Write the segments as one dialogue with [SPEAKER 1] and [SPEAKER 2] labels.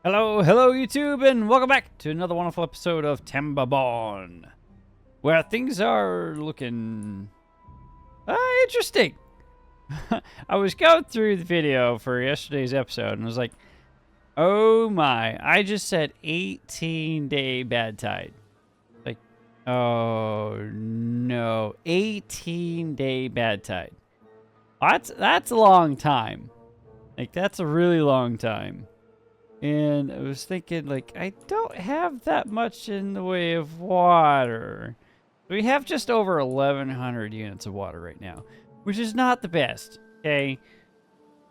[SPEAKER 1] Hello YouTube, and welcome back to another wonderful episode of Timberborn, where things are looking interesting. I was going through the video for yesterday's episode and I was like, oh my, I just said 18-day bad tide. Like, oh no, 18-day bad tide. That's a long time. Like, that's a really long time. And I was thinking, like, I don't have that much in the way of water. We have just over 1,100 units of water right now, which is not the best. Okay,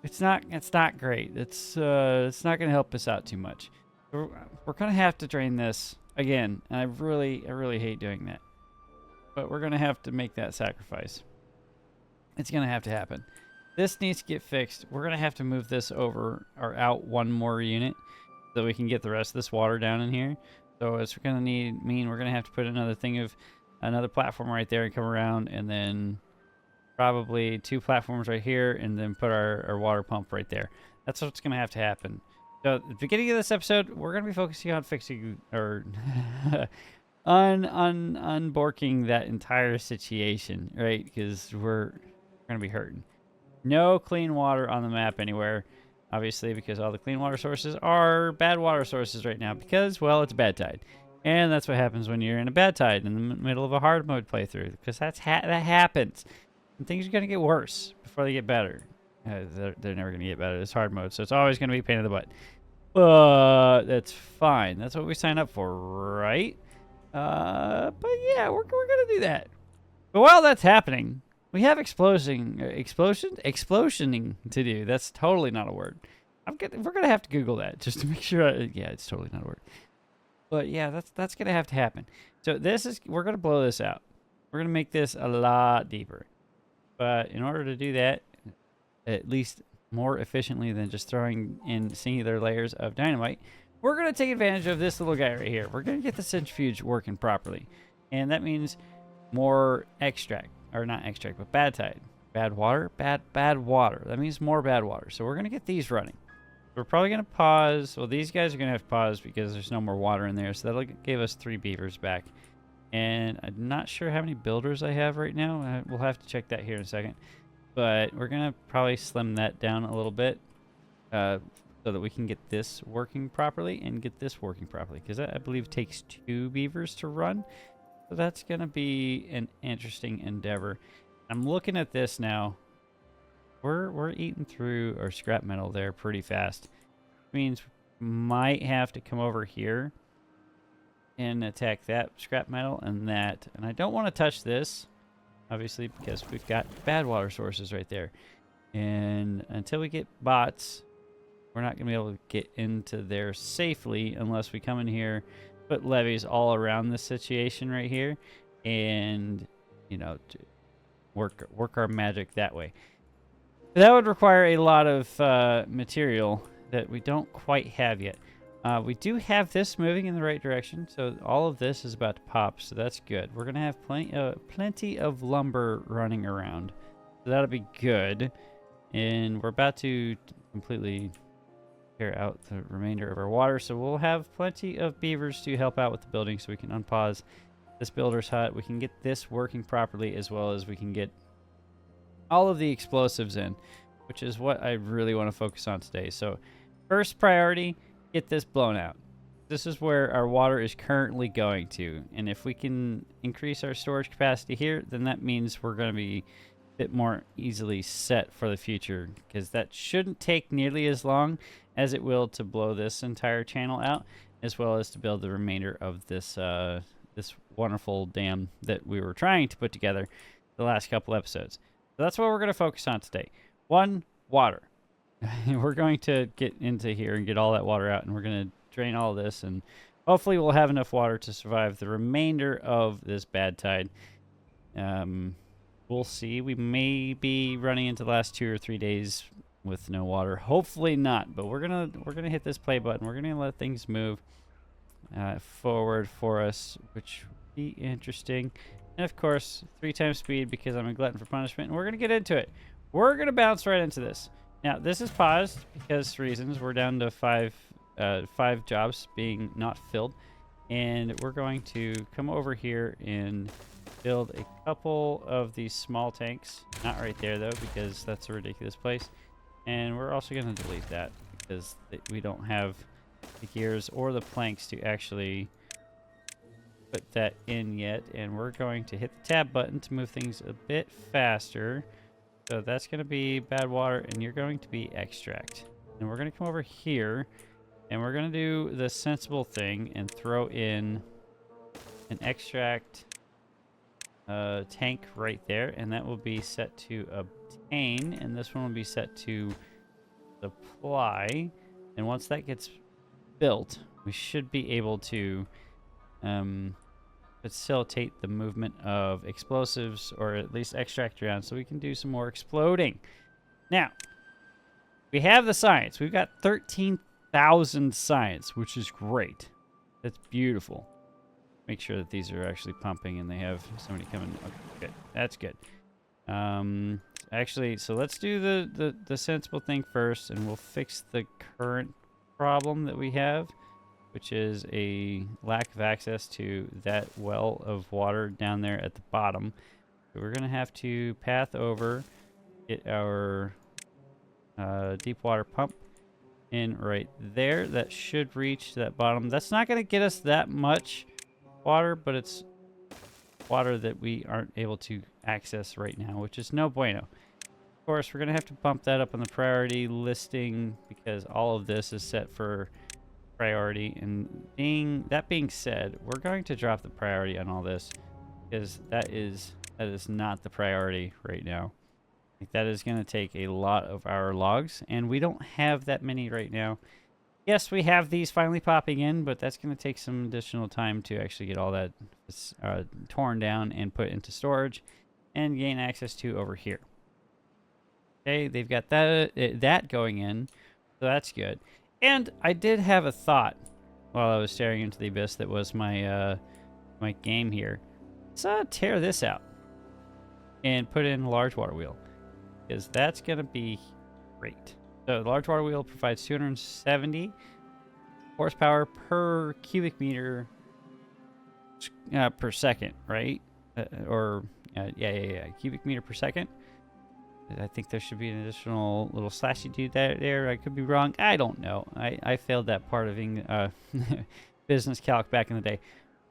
[SPEAKER 1] it's not great. It's not going to help us out too much. We're gonna have to drain this again, and I really hate doing that. But we're gonna have to make that sacrifice. It's gonna have to happen. This needs to get fixed. We're going to have to move this over or out one more unit so we can get the rest of this water down in here. So it's going to mean we're going to have to put another platform right there and come around, and then probably 2 platforms right here, and then put our water pump right there. That's what's going to have to happen. So at the beginning of this episode, we're going to be focusing on fixing or unborking that entire situation, right? Because we're going to be hurting. No clean water on the map anywhere, obviously, because all the clean water sources are bad water sources right now because, well, it's a bad tide. And that's what happens when you're in a bad tide in the middle of a hard mode playthrough, because that happens. And things are going to get worse before they get better. They're never going to get better. It's hard mode, so it's always going to be a pain in the butt. But that's fine. That's what we signed up for, right? But yeah, we're going to do that. But while that's happening, we have explosioning to do. That's totally not a word. We're gonna have to Google that just to make sure. Yeah, it's totally not a word. But yeah, that's gonna have to happen. So we're gonna blow this out. We're gonna make this a lot deeper. But in order to do that, at least more efficiently than just throwing in singular layers of dynamite, we're gonna take advantage of this little guy right here. We're gonna get the centrifuge working properly, and that means more extract. Or not extract, but bad tide. Bad water? Bad water. That means more bad water. So we're going to get these running. We're probably going to pause. Well, these guys are going to have to pause because there's no more water in there. So that'll give us 3 beavers back. And I'm not sure how many builders I have right now. We'll have to check that here in a second. But we're going to probably slim that down a little bit so that we can get this working properly and get this working properly. Because I believe takes 2 beavers to run. So that's going to be an interesting endeavor. I'm looking at this now. We're eating through our scrap metal there pretty fast. Means we might have to come over here and attack that scrap metal and that. And I don't want to touch this, obviously, because we've got bad water sources right there. And until we get bots, we're not going to be able to get into there safely unless we come in here, put levees all around this situation right here, and you know, work our magic that way. That would require a lot of material that we don't quite have yet. We do have this moving in the right direction, so all of this is about to pop, so that's good. We're gonna have plenty of lumber running around, so that'll be good. And we're about to completely clear out the remainder of our water, so we'll have plenty of beavers to help out with the building, so we can unpause this builder's hut. We can get this working properly, as well as we can get all of the explosives in, which is what I really want to focus on today. So first priority, get this blown out. This is where our water is currently going to, and if we can increase our storage capacity here, then that means we're going to be bit more easily set for the future, because that shouldn't take nearly as long as it will to blow this entire channel out, as well as to build the remainder of this this wonderful dam that we were trying to put together the last couple episodes. So that's what we're going to focus on today. 1, water. We're going to get into here and get all that water out, and we're going to drain all this, and hopefully we'll have enough water to survive the remainder of this bad tide. We'll see. We may be running into the last 2 or 3 days with no water. Hopefully not, but we're gonna hit this play button. We're gonna let things move forward for us, which will be interesting. And of course, 3 times speed, because I'm a glutton for punishment. And we're gonna get into it. We're gonna bounce right into this. Now, this is paused because reasons. We're down to 5 5 jobs being not filled. And we're going to come over here and build a couple of these small tanks. Not right there, though, because that's a ridiculous place. And we're also going to delete that because we don't have the gears or the planks to actually put that in yet. And we're going to hit the tab button to move things a bit faster. So that's going to be bad water, and you're going to be extract. And we're going to come over here, and we're going to do the sensible thing and throw in an extract tank right there, and that will be set to obtain, and this one will be set to supply. And once that gets built, we should be able to facilitate the movement of explosives, or at least extract rounds, so we can do some more exploding. Now, we have the science. We've got 13,000 science, which is great. That's beautiful. Make sure that these are actually pumping and they have somebody coming. Okay, good. That's good. Actually, so let's do the sensible thing first, and we'll fix the current problem that we have, which is a lack of access to that well of water down there at the bottom. So we're going to have to path over, get our deep water pump in right there. That should reach that bottom. That's not going to get us that much water, but it's water that we aren't able to access right now, which is no bueno. Of course, we're going to have to bump that up on the priority listing because all of this is set for priority. And that being said, we're going to drop the priority on all this because that is not the priority right now. Like, that is going to take a lot of our logs, and we don't have that many right now. Yes, we have these finally popping in, but that's going to take some additional time to actually get all that torn down and put into storage and gain access to over here. Okay, they've got that going in, so that's good. And I did have a thought while I was staring into the abyss that was my my game here. Let's tear this out and put in a large water wheel, because that's going to be great. So the large water wheel provides 270 horsepower per cubic meter per second, right? Yeah, cubic meter per second. I think there should be an additional little slashy dude there. I could be wrong. I don't know. I failed that part of business calc back in the day.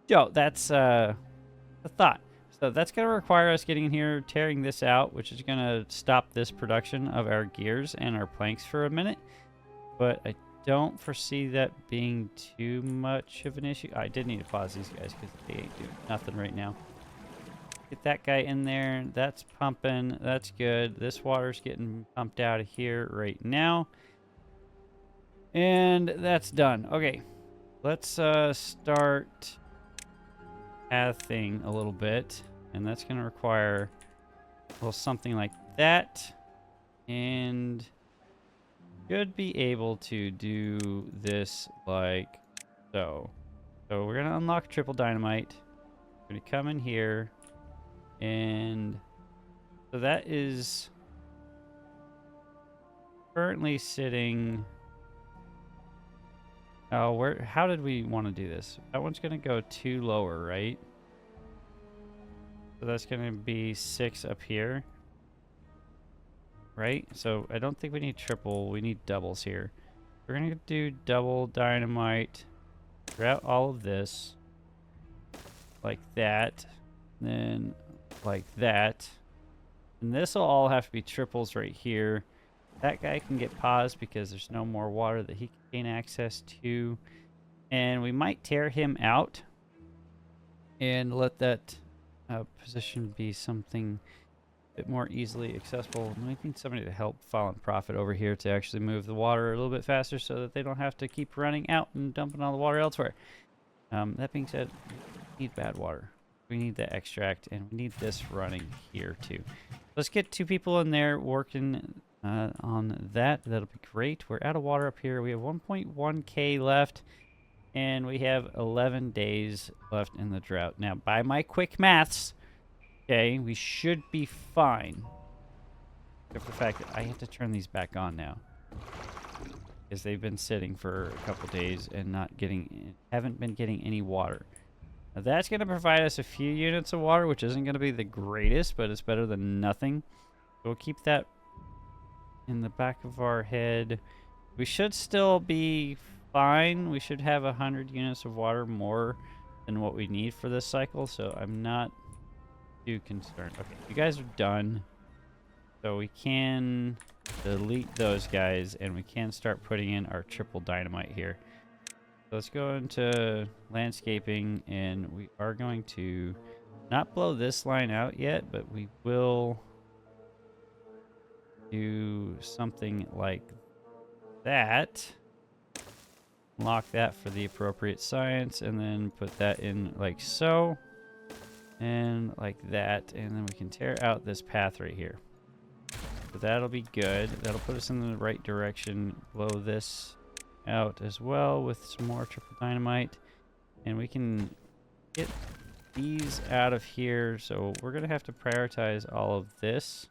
[SPEAKER 1] Joe, that's a thought. So that's going to require us getting in here, tearing this out, which is going to stop this production of our gears and our planks for a minute. But I don't foresee that being too much of an issue. I did need to pause these guys because they ain't doing nothing right now. Get that guy in there. That's pumping. That's good. This water's getting pumped out of here right now. And that's done. Okay. Let's start pathing a little bit. And that's going to require a little something like that. And should be able to do this like so. So we're going to unlock triple dynamite. We're going to come in here. And so that is currently sitting. Oh, how did we want to do this? That one's going to go 2 lower, right? So that's going to be 6 up here. Right? So I don't think we need triple. We need doubles here. We're going to do double dynamite throughout all of this. Like that. Then like that. And this will all have to be triples right here. That guy can get paused because there's no more water that he can gain access to. And we might tear him out and let that position be something a bit more easily accessible. And we need somebody to help Fallen Prophet over here to actually move the water a little bit faster so that they don't have to keep running out and dumping all the water elsewhere. That being said, we need bad water. We need the extract, and we need this running here too. Let's get 2 people in there working on that. That'll be great. We're out of water up here. We have 1.1k left, and we have 11 days left in the drought. Now, by my quick maths, okay, we should be fine. Except for the fact that I have to turn these back on now. because they've been sitting for a couple days and haven't been getting any water. Now that's going to provide us a few units of water, which isn't going to be the greatest, but it's better than nothing. We'll keep that in the back of our head. We should still be fine. We should have 100 units of water more than what we need for this cycle, so I'm not too concerned. Okay, you guys are done. So we can delete those guys, and we can start putting in our triple dynamite here. So let's go into landscaping, and we are going to not blow this line out yet, but we will do something like that. Lock that for the appropriate science, and then put that in like so, and like that, and then we can tear out this path right here. So that'll be good. That'll put us in the right direction. Blow this out as well with some more triple dynamite, and we can get these out of here. So we're gonna have to prioritize all of this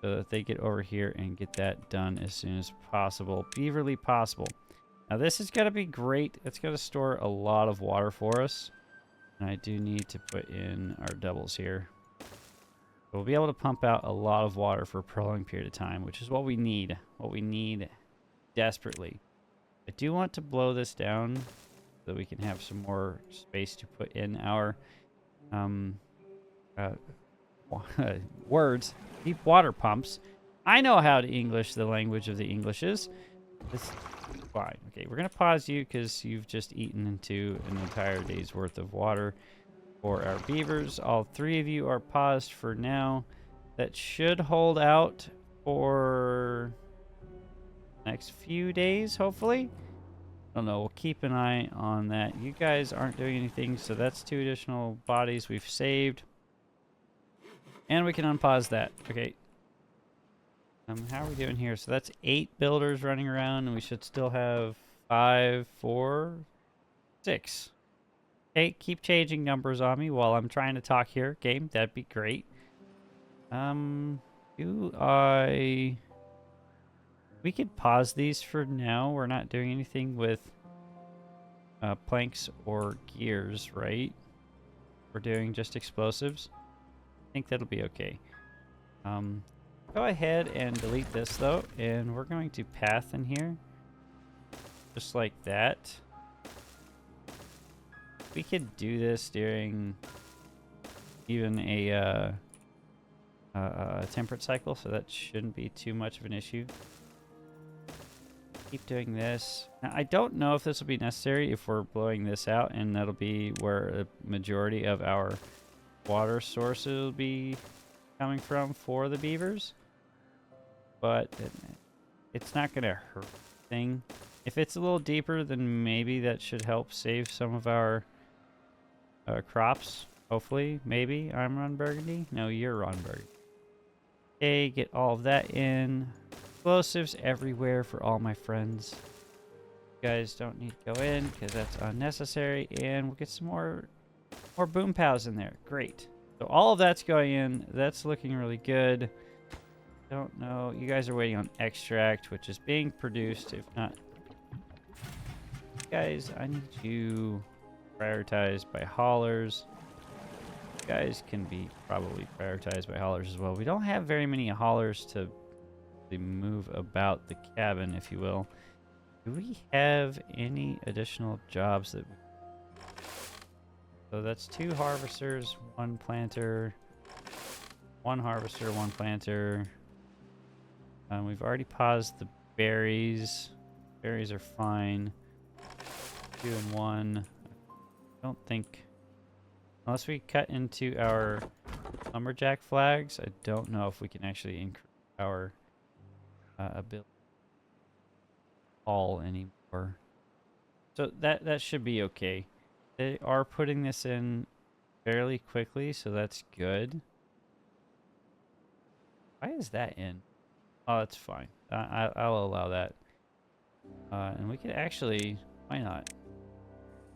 [SPEAKER 1] so that they get over here and get that done as soon as possible, beaverly possible. Now this is gonna be great. It's gonna store a lot of water for us, and I do need to put in our doubles here. We'll be able to pump out a lot of water for a prolonged period of time, which is what we need. What we need desperately. I do want to blow this down so that we can have some more space to put in our deep water pumps. I know how to English the language of the Englishes. It's fine. Okay, we're going to pause you because you've just eaten into an entire day's worth of water for our beavers. All three of you are paused for now. That should hold out for next few days, hopefully. I don't know. We'll keep an eye on that. You guys aren't doing anything, so that's 2 additional bodies we've saved. And we can unpause that. Okay. How are we doing here? So that's 8 builders running around, and we should still have 5, 4, 6. Okay, keep changing numbers on me while I'm trying to talk here. Game, that'd be great. We could pause these for now. We're not doing anything with planks or gears, right? We're doing just explosives. I think that'll be okay. Go ahead and delete this though, and we're going to path in here. Just like that. We could do this during even a temperate cycle, so that shouldn't be too much of an issue. Keep doing this. Now, I don't know if this will be necessary if we're blowing this out, and that'll be where a majority of our water sources will be coming from for the beavers. But it's not going to hurt anything. If it's a little deeper, then maybe that should help save some of our crops. Hopefully, maybe. I'm Ron Burgundy. No, you're Ron Burgundy. Okay, get all of that in. Explosives everywhere for all my friends. You guys don't need to go in because that's unnecessary. And we'll get some more boom pows in there. Great. So all of that's going in. That's looking really good. Don't know. You guys are waiting on extract, which is being produced. If not, guys, I need you prioritized by haulers. You guys can be probably prioritized by haulers as well. We don't have very many haulers to move about the cabin, if you will. Do we have any additional jobs that so that's 2 harvesters, 1 planter, 1 harvester, 1 planter. We've already paused the berries. Berries are fine. 2 and 1. I don't think, unless we cut into our lumberjack flags, I don't know if we can actually increase our ability haul anymore. So that should be okay. They are putting this in fairly quickly, so that's good. Why is that in? Oh, that's fine. I'll allow that. And we could actually, why not?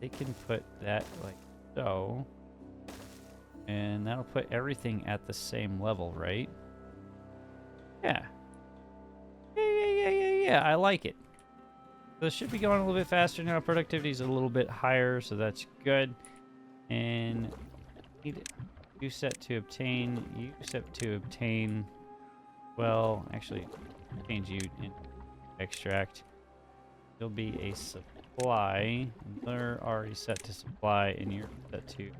[SPEAKER 1] They can put that like so. And that'll put everything at the same level, right? Yeah. yeah, I like it. This should be going a little bit faster now. Productivity is a little bit higher, so that's good. And need you set to obtain. You set to obtain. Well, actually, change you in extract. There'll be a supply. They're already set to supply, and you're set to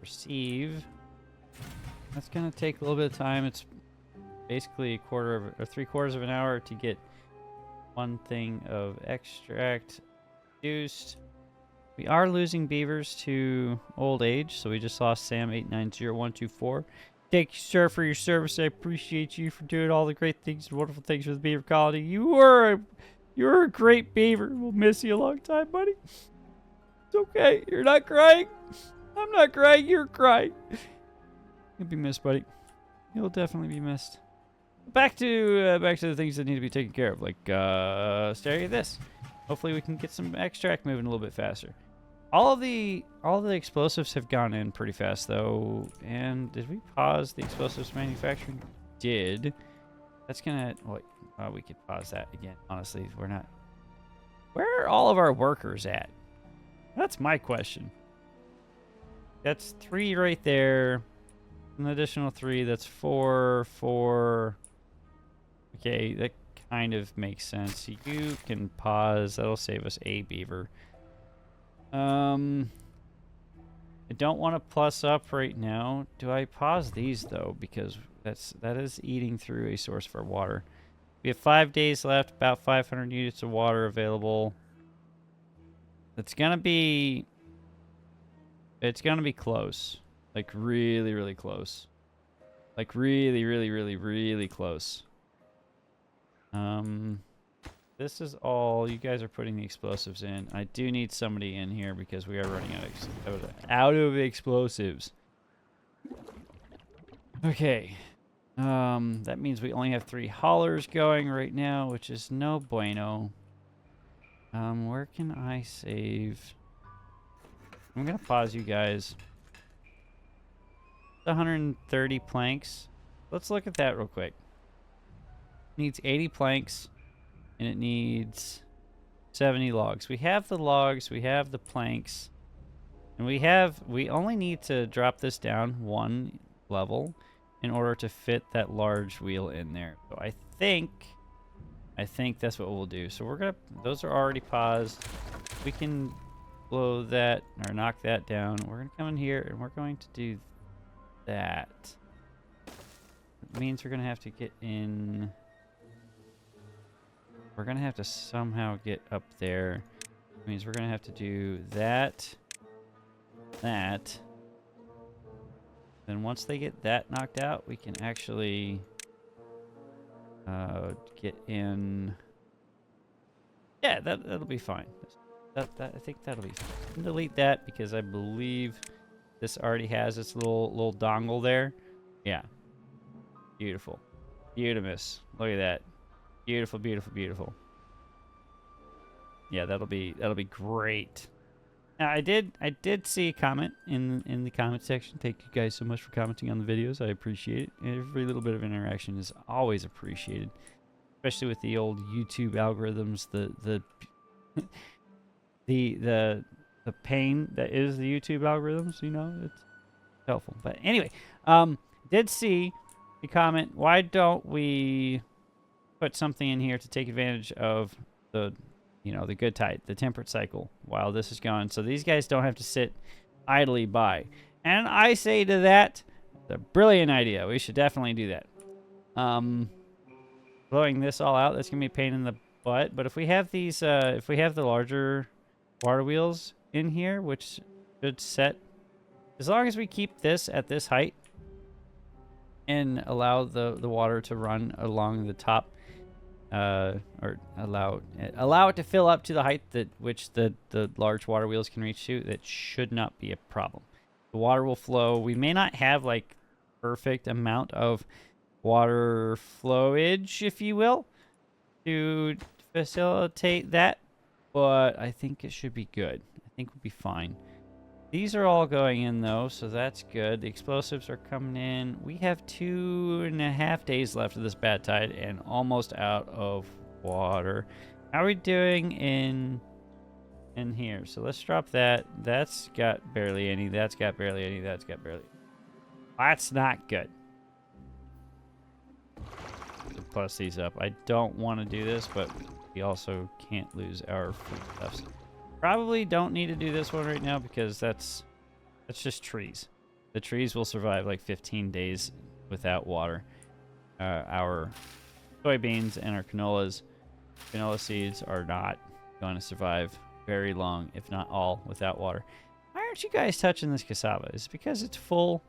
[SPEAKER 1] receive. That's gonna take a little bit of time. It's basically a quarter of or 3/4 of an hour to get one thing of extract produced. We are losing beavers to old age, so we just lost Sam 890124. Thank you, sir, for your service. I appreciate you for doing all the great things and wonderful things for the beaver colony. You're a great beaver. We'll miss you a long time, buddy. It's okay. You're not crying. I'm not crying. You're crying. You'll be missed, buddy. You'll definitely be missed. Back to the things that need to be taken care of, like staring at this. Hopefully we can get some extract moving a little bit faster. All the explosives have gone in pretty fast though. And did we pause the explosives manufacturing? Did. That's gonna wait. We could pause that again. Honestly, we're not. Where are all of our workers at? That's my question. That's 3 right there. An additional 3. That's 4. 4. Okay, that kind of makes sense. You can pause. That'll save us a beaver. I don't want to plus up right now. Do I pause these though? Because that is eating through a source for water. We have 5 days left. About 500 units of water available. It's gonna be close. Like really, really close. Like really, really, really, really close. This is all you guys are putting the explosives in. I do need somebody in here because we are running out of explosives. Okay. That means we only have 3 haulers going right now, which is no bueno. Where can I save? I'm gonna pause you guys. 130 planks. Let's look at that real quick. Needs 80 planks, and it needs 70 logs. We have the logs, we have the planks, and we only need to drop this down 1 level in order to fit that large wheel in there. So I think that's what we'll do. So those are already paused. We can blow that or knock that down. We're gonna come in here and we're going to do that. It means we're gonna have to get in. We're gonna have to somehow get up there. It means we're gonna have to do that. Then once they get that knocked out, we can actually get in. Yeah, that'll be fine. I think that'll be fine. Delete that because I believe this already has its little dongle there. Yeah. Beautiful. Beautimous. Look at that. Beautiful, beautiful, beautiful. Yeah, that'll be great. Now, I did see a comment in the comment section. Thank you guys so much for commenting on the videos. I appreciate it. Every little bit of interaction is always appreciated, especially with the old YouTube algorithms. The pain that is the YouTube algorithms. You know, it's helpful. But anyway, did see the comment. Why don't we put something in here to take advantage of the good tide, the temperate cycle while this is going, so these guys don't have to sit idly by. And I say to that, it's a brilliant idea. We should definitely do that. Blowing this all out, that's gonna be a pain in the butt. But if we have these, if we have the larger water wheels in here, which should set, as long as we keep this at this height and allow the water to run along the top. Or allow it to fill up to the height that which the large water wheels can reach to. That should not be a problem. The water will flow. We may not have like perfect amount of water flowage, if you will, to facilitate that, but I think it should be good. I think we'll be fine. These are all going in though, so that's good. The explosives are coming in. We have 2.5 days left of this bad tide and almost out of water. How are we doing in here? So let's drop that. That's got barely any. That's got barely any. That's got barely. That's not good. Plus these up. I don't want to do this, but we also can't lose our food stuffs. Probably don't need to do this one right now because that's just trees. The trees will survive like 15 days without water. Our soybeans and our canola seeds are not going to survive very long, if not all, without water. Why aren't you guys touching this cassava? Is it because it's full?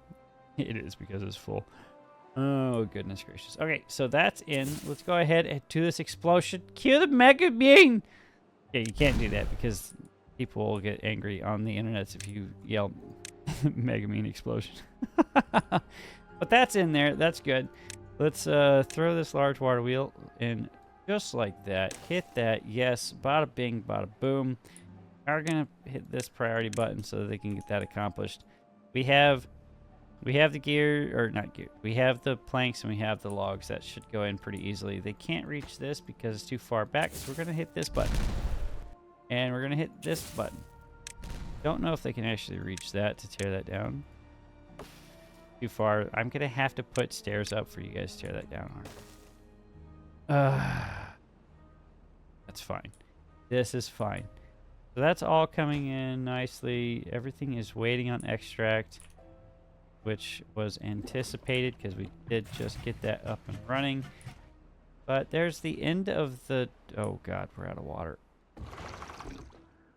[SPEAKER 1] It is because it's full. Oh, goodness gracious. Okay, so that's in. Let's go ahead and do this explosion. Cue the mega bean! Yeah, you can't do that because people will get angry on the internet if you yell mega bean explosion. But that's in there. That's good. Let's throw this large water wheel in just like that. Hit that. Yes. Bada bing, bada boom. We're going to hit this priority button so that they can get that accomplished. We have the gear, or not gear. We have the planks and we have the logs. That should go in pretty easily. They can't reach this because it's too far back, so we're going to hit this button. And we're going to hit this button. Don't know if they can actually reach that to tear that down. Too far. I'm going to have to put stairs up for you guys to tear that down. That's fine. This is fine. So that's all coming in nicely. Everything is waiting on extract, which was anticipated because we did just get that up and running. But there's the end of the... Oh, God, we're out of water.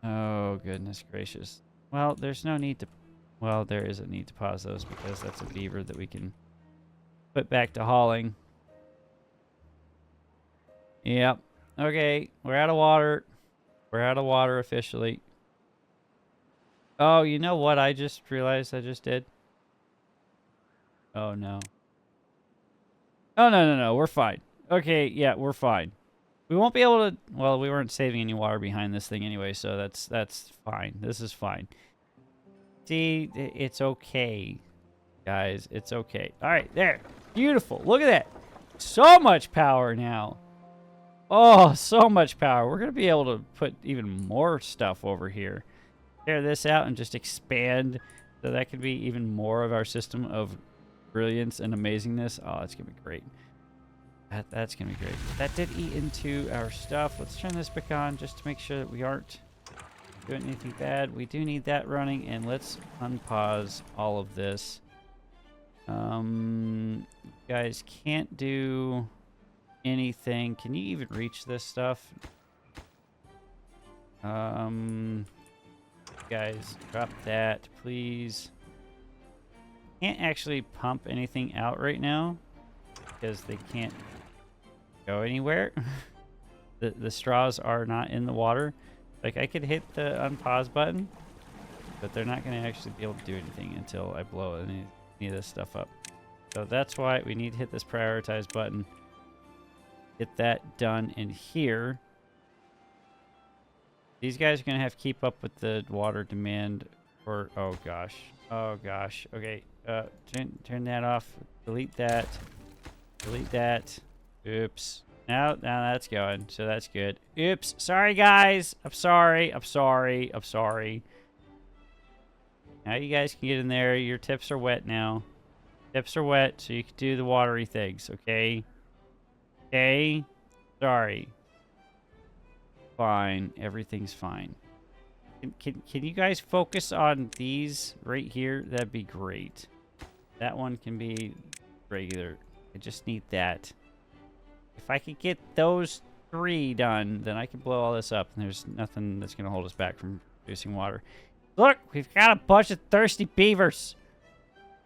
[SPEAKER 1] Oh, goodness gracious. Well, there's no need to... Well, there is a need to pause those because that's a beaver that we can put back to hauling. Yep. Okay, we're out of water. We're out of water officially. Oh, you know what I just realized I just did? Oh, no. Oh, no. We're fine. Okay, yeah, we're fine. We won't be able to... Well, we weren't saving any water behind this thing anyway, so that's fine. This is fine. See, it's okay, guys. It's okay. All right, there. Beautiful. Look at that. So much power now. Oh, so much power. We're going to be able to put even more stuff over here. Tear this out and just expand so that could be even more of our system of brilliance and amazingness. Oh, it's going to be great. That's going to be great. That did eat into our stuff. Let's turn this back on just to make sure that we aren't doing anything bad. We do need that running, and let's unpause all of this. You guys can't do anything. Can you even reach this stuff? Guys, drop that, please. Can't actually pump anything out right now because they can't go anywhere. The straws are not in the water. Like, I could hit the unpause button, but they're not going to actually be able to do anything until I blow any of this stuff up. So that's why we need to hit this prioritize button. Get that done in here. These guys are going to have to keep up with the water demand for... Oh, gosh. Oh, gosh. Okay. Turn that off. Delete that. Delete that. Oops. Now that's going, so that's good. Oops. Sorry, guys. I'm sorry. Now you guys can get in there. Your tips are wet now. Tips are wet, so you can do the watery things, okay? Okay? Sorry. Fine. Everything's fine. Can you guys focus on these right here? That'd be great. That one can be regular. I just need that. If I could get those 3 done, then I can blow all this up, and there's nothing that's going to hold us back from producing water. Look, we've got a bunch of thirsty beavers.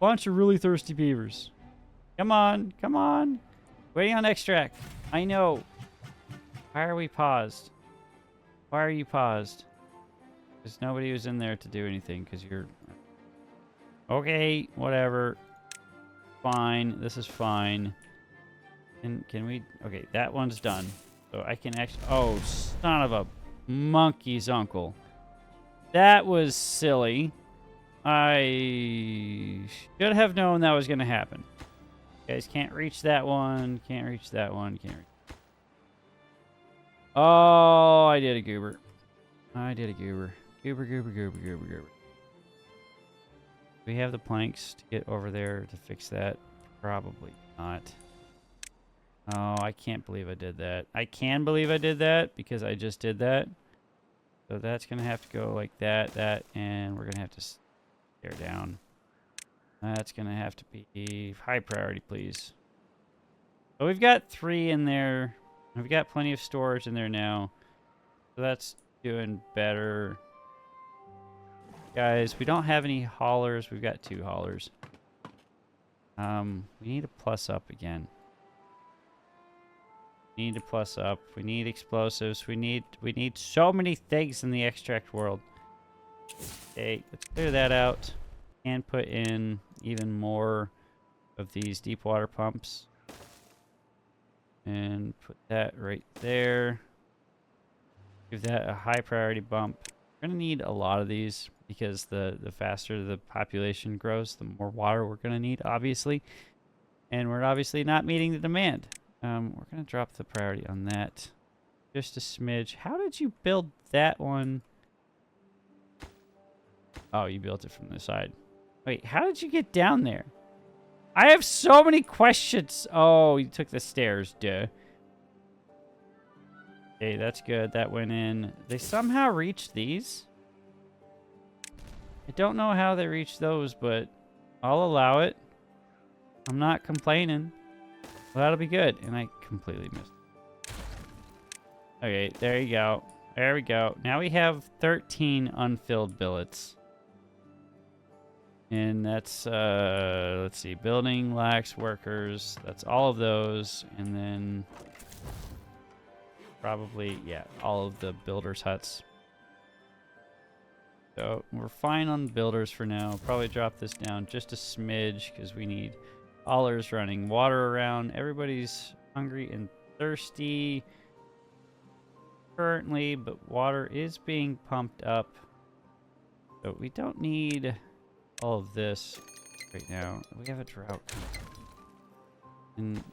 [SPEAKER 1] Bunch of really thirsty beavers. Come on, come on. Waiting on extract. I know. Why are we paused? Why are you paused? Because nobody was in there to do anything, because you're... Okay, whatever. Fine. This is fine. Can we... Okay, that one's done. So I can actually... Oh, son of a monkey's uncle. That was silly. I should have known that was going to happen. You guys can't reach that one. Can't reach that one. Can't reach... Oh, I did a goober. I did a goober. Goober, goober, goober, goober, goober. We have the planks to get over there to fix that. Probably not. Oh, I can't believe I did that. I can believe I did that because I just did that. So that's going to have to go like that, and we're going to have to tear down. That's going to have to be high priority, please. So we've got 3 in there. We've got plenty of storage in there now. So that's doing better. Guys, we don't have any haulers. We've got 2 haulers. We need to plus up again. We need to plus up. We need explosives. We need so many things in the extract world. Okay, let's clear that out and put in even more of these deep water pumps. And put that right there. Give that a high priority bump. We're going to need a lot of these because the faster the population grows, the more water we're going to need, obviously. And we're obviously not meeting the demand. We're going to drop the priority on that just a smidge. How did you build that one? Oh, you built it from the side. Wait, how did you get down there? I have so many questions. Oh, you took the stairs, duh. Okay, that's good. That went in. They somehow reached these. I don't know how they reached those, but I'll allow it. I'm not complaining. Well, that'll be good. And I completely missed it. Okay, there you go. There we go. Now we have 13 unfilled billets. And that's, let's see, building lacks workers. That's all of those. And then probably, yeah, all of the builders' huts. So we're fine on builders for now. Probably drop this down just a smidge because we need haulers running water around. Everybody's hungry and thirsty currently, but water is being pumped up. So we don't need all of this right now. We have a drought. And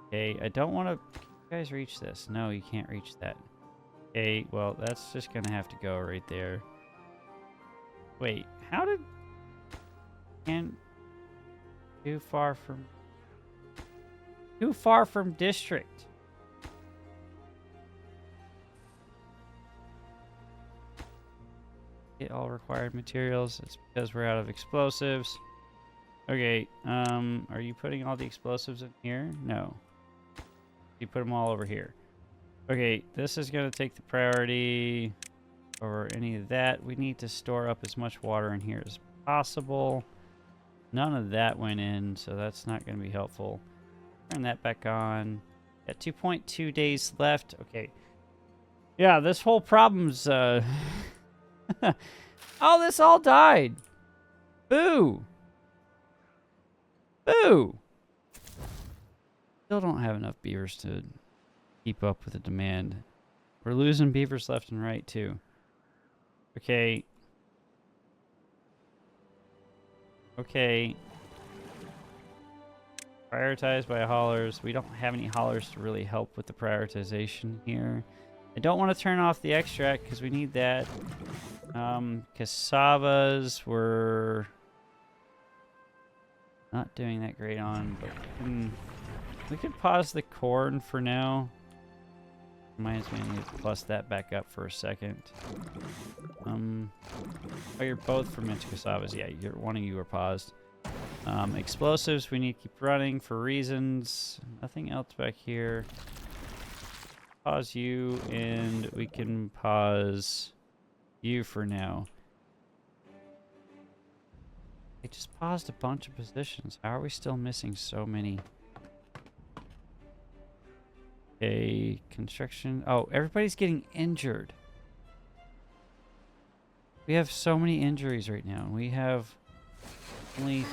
[SPEAKER 1] okay, I don't want to. Can you guys reach this? No, you can't reach that. Okay, well, that's just gonna have to go right there. Wait, how did? And too far from district. Get all required materials. It's because we're out of explosives. Okay, are you putting all the explosives in here? No. You put them all over here. Okay, this is going to take the priority over any of that. We need to store up as much water in here as possible. None of that went in, so that's not going to be helpful. Turn that back on. Got 2.2 days left. Okay. Yeah, this whole problem's... Oh, this all died. Boo. Boo. Still don't have enough beavers to keep up with the demand. We're losing beavers left and right, too. Okay. Okay. Prioritized by haulers. We don't have any haulers to really help with the prioritization here. I don't want to turn off the extract because we need that. Cassavas were not doing that great on, but we could pause the corn for now. Reminds me I need to plus that back up for a second. Oh, you're both fermented cassavas. Yeah, one of you are paused. Explosives, we need to keep running for reasons. Nothing else back here. Pause you, and we can pause you for now. I just paused a bunch of positions. How are we still missing so many? Okay, construction. Oh, everybody's getting injured. We have so many injuries right now. We have only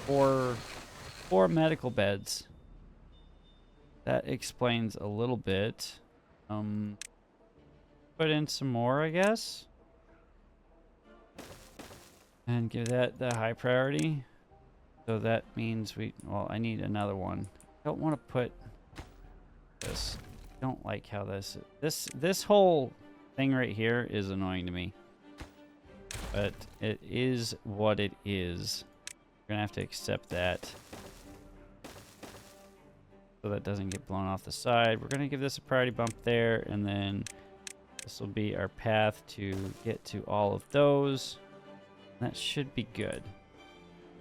[SPEAKER 1] four medical beds. That explains a little bit. Put in some more, I guess. And give that the high priority. So that means well, I need another one. don't want to put this. Don't like how this whole thing right here is annoying to me. But it is what it is. We're gonna have to accept that. So that doesn't get blown off the side. We're gonna give this a priority bump there, and then this will be our path to get to all of those. That should be good.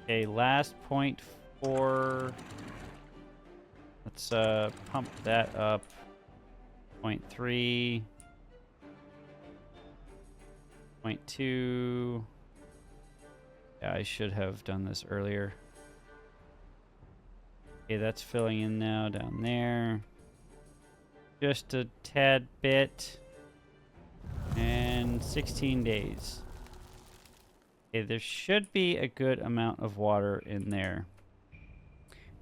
[SPEAKER 1] Okay, last point for... Let's pump that up. 0.3. 0.2. Yeah, I should have done this earlier. Okay, that's filling in now down there. Just a tad bit. And 16 days. Okay, there should be a good amount of water in there.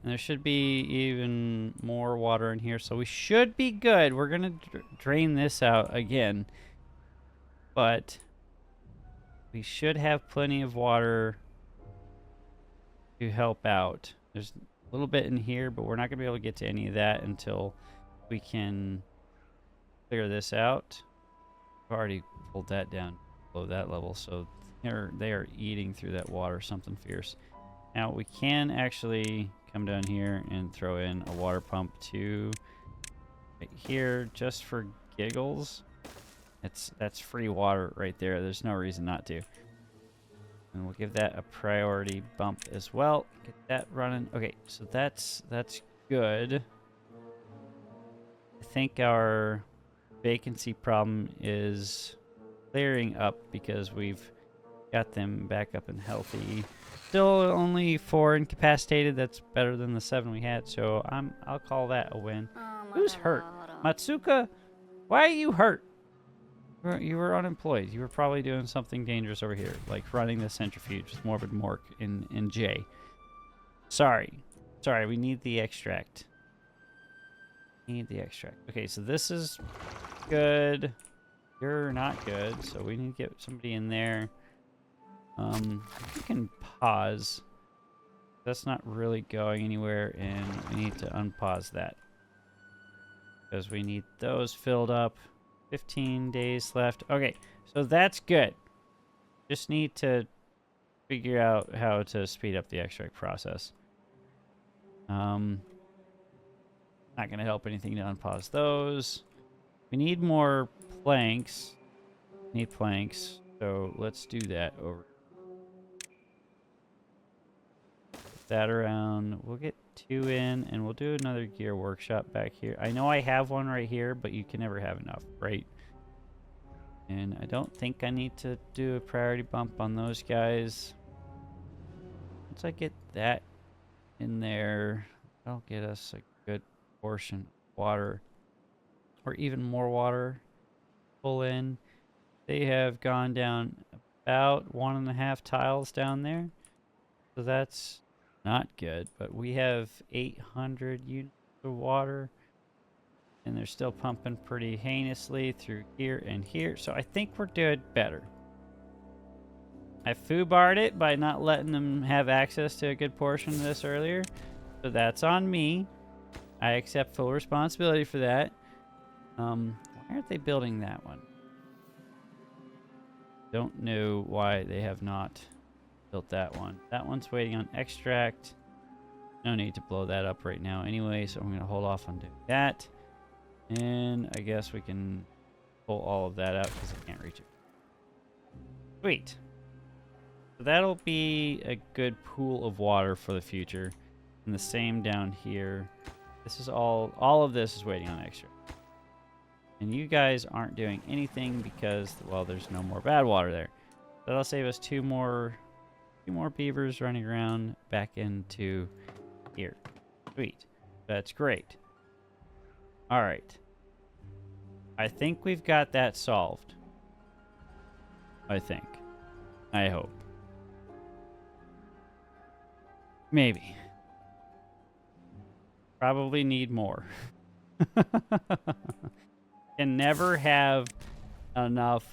[SPEAKER 1] And there should be even more water in here, so we should be good. We're gonna drain this out again. But we should have plenty of water to help out. There's a little bit in here, but we're not gonna be able to get to any of that until we can clear this out. I've already pulled that down below that level, so they are eating through that water, something fierce. Now we can actually come down here and throw in a water pump too right here, just for giggles. That's free water right there. There's no reason not to. And we'll give that a priority bump as well. Get that running. Okay, so that's good. I think our vacancy problem is clearing up because we've got them back up and healthy. Still only 4 incapacitated. That's better than the 7 we had, so I'll call that a win. Who's hurt? Matsuka, why are you hurt? You were unemployed. You were probably doing something dangerous over here, like running the centrifuge with Morbid Mork in J. Sorry, we need the extract. Okay, so this is good. You're not good, so we need to get somebody in there. We can pause. That's not really going anywhere, and we need to unpause that because we need those filled up. 15 days left. Okay, so that's good. Just need to figure out how to speed up the extract process. Not gonna help anything to unpause those. We need more planks. So let's do that over. Put that around. We'll get 2 in, and we'll do another gear workshop back here. I know I have one right here, but you can never have enough, right? And I don't think I need to do a priority bump on those guys. Once I get that in there, that'll get us a good portion of water, or even more water. Pull in. They have gone down about 1.5 tiles down there, so that's not good. But we have 800 units of water, and they're still pumping pretty heinously through here and here, so I think we're doing better. I foobarred it by not letting them have access to a good portion of this earlier, so that's on me. I accept full responsibility for that. Why aren't they building that one? Don't know why they have not built that one. That one's waiting on extract. No need to blow that up right now anyway, so I'm going to hold off on doing that. And I guess we can pull all of that out because I can't reach it. Sweet. So that'll be a good pool of water for the future. And the same down here. This is all of this is waiting on extract. And you guys aren't doing anything because, well, there's no more bad water there. That'll save us 2 more beavers running around back into here. Sweet. That's great. All right. I think we've got that solved. I think. I hope. Maybe. Probably need more. Can never have enough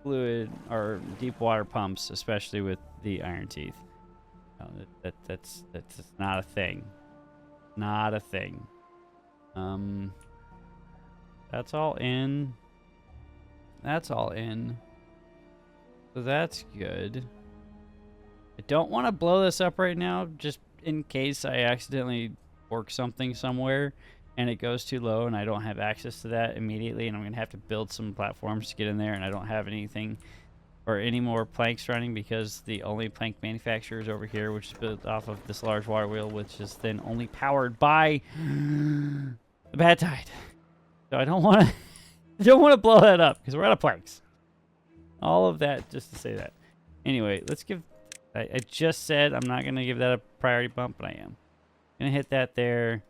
[SPEAKER 1] fluid or deep water pumps, especially with the iron teeth. No, that's not a thing. not a thing. That's all in. That's all in. So that's good. I don't want to blow this up right now, just in case I accidentally work something somewhere and it goes too low and I don't have access to that immediately, and I'm going to have to build some platforms to get in there, and I don't have anything or any more planks running because the only plank manufacturer is over here, which is built off of this large water wheel, which is then only powered by the bad tide. So I don't want to blow that up because we're out of planks. All of that just to say that. Anyway, let's give... I just said I'm not going to give that a priority bump, but I am. Going to hit that there.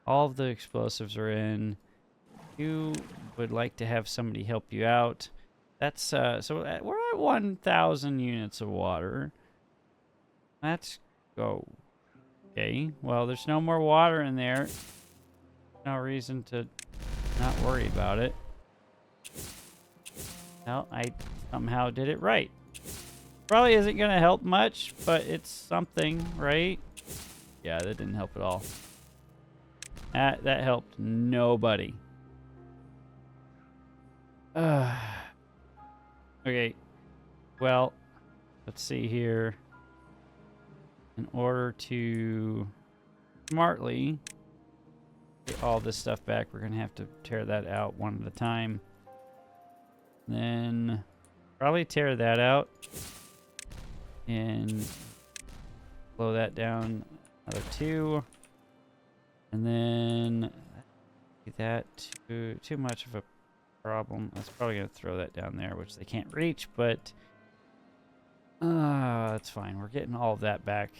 [SPEAKER 1] All of the explosives are in. You would like to have somebody help you out. That's, so we're at 1,000 units of water. Let's go. Okay, well, there's no more water in there. No reason to not worry about it. Well, I somehow did it right. Probably isn't going to help much, but it's something, right? Yeah, that didn't help at all. That helped nobody. Okay, well, let's see here. In order to smartly get all this stuff back, we're going to have to tear that out one at a time. Then probably tear that out and blow that down another 2. And then that too much of a problem. That's probably going to throw that down there, which they can't reach, but that's fine. We're getting all of that back.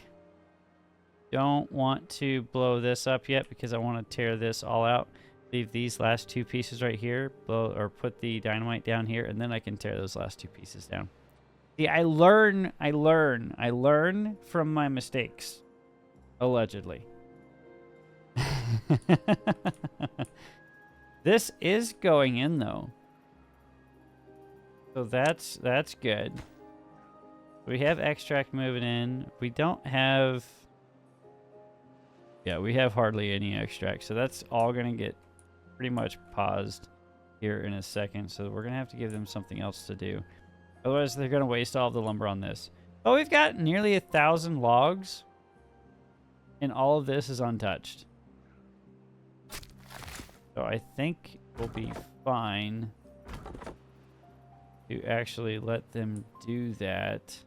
[SPEAKER 1] Don't want to blow this up yet because I want to tear this all out. Leave these last 2 pieces right here, blow or put the dynamite down here, and then I can tear those last 2 pieces down. See, I learn from my mistakes, allegedly. This is going in though, so that's good. We have extract moving in. We don't have, yeah, we have hardly any extract, so that's all gonna get pretty much paused here in a second. So we're gonna have to give them something else to do, otherwise they're gonna waste all of the lumber on this. Oh, we've got nearly 1,000 logs, and all of this is untouched. So I think we'll be fine to actually let them do that.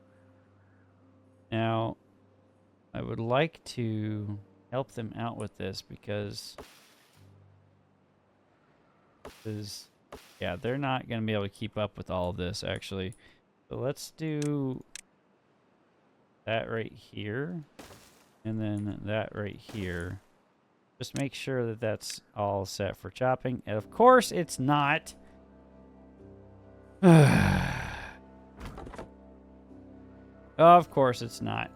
[SPEAKER 1] Now, I would like to help them out with this because yeah, they're not going to be able to keep up with all of this actually. So let's do that right here and then that right here. Just make sure that that's all set for chopping. And of course it's not. Of course it's not.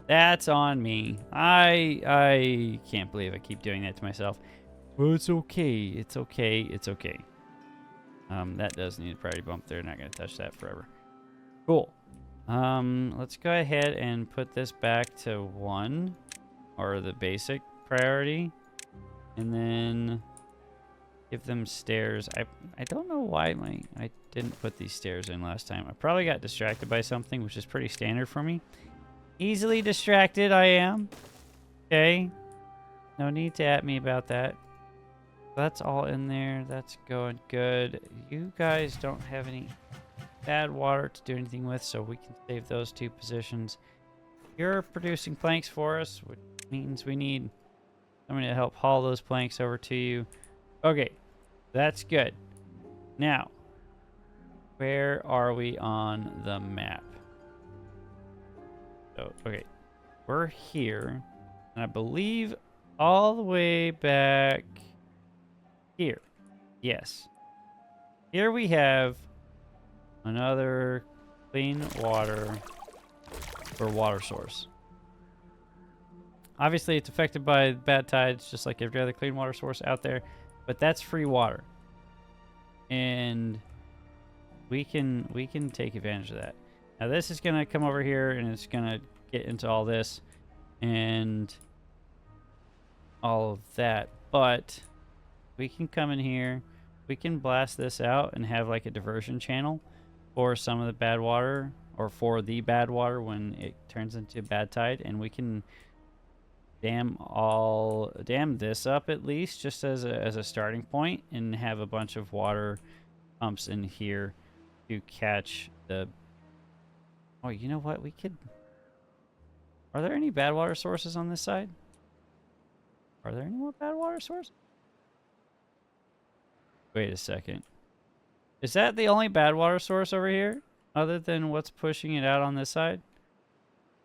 [SPEAKER 1] That's on me. I can't believe I keep doing that to myself. Well, it's okay. It's okay. It's okay. That does need a priority bump. They're not going to touch that forever. Cool. Let's go ahead and put this back to 1, or the basic priority, and then give them stairs. I don't know why I didn't put these stairs in last time. I probably got distracted by something, which is pretty standard for me. Easily distracted I am. Okay. No need to at me about that. That's all in there. That's going good. You guys don't have any bad water to do anything with, so we can save those 2 positions. You're producing planks for us, which means we need somebody to help haul those planks over to you. Okay, that's good. Now, where are we on the map? So, okay, we're here, and I believe all the way back here. Yes. Here we have another clean water or water source. Obviously, it's affected by bad tides, just like every other clean water source out there, but that's free water, and we can take advantage of that. Now, this is gonna come over here, and it's gonna get into all this, and all of that, but we can come in here, we can blast this out and have like a diversion channel for some of the bad water, or for the bad water when it turns into bad tide, and we can dam this up at least just as a starting point, and have a bunch of water pumps in here to catch the... Oh, you know what? We could... Are there any bad water sources on this side? Are there any more bad water sources? Wait a second. Is that the only bad water source over here? Other than what's pushing it out on this side?